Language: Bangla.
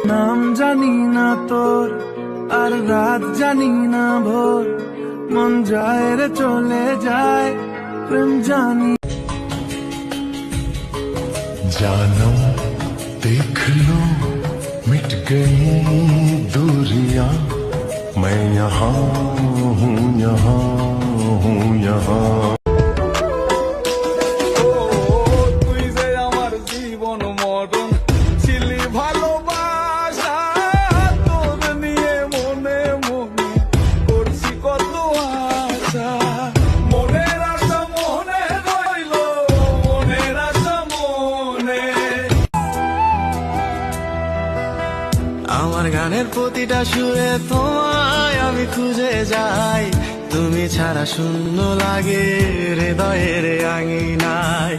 নাম জানি না তোর, আর রাত জানি না ভোর, মন যায় রে চলে যায়, প্রেম জানি। जानम देख लो मिट गई दूरियां, मैं यहाँ हूँ, यहाँ हूँ, यहाँ। তুই যে আমার জীবন মরণ ছিলি ভালোবাসা, তোর নিয়ে মনে মনে করছি কত আশা। মনের আশা মনে রইল, মনের আশা মনে। আমার গানের প্রতিটা সুরে তোমায় আমি খুঁজে যাই, তুমি ছাড়া শূন্য লাগে হৃদয়ের আঙিনায়।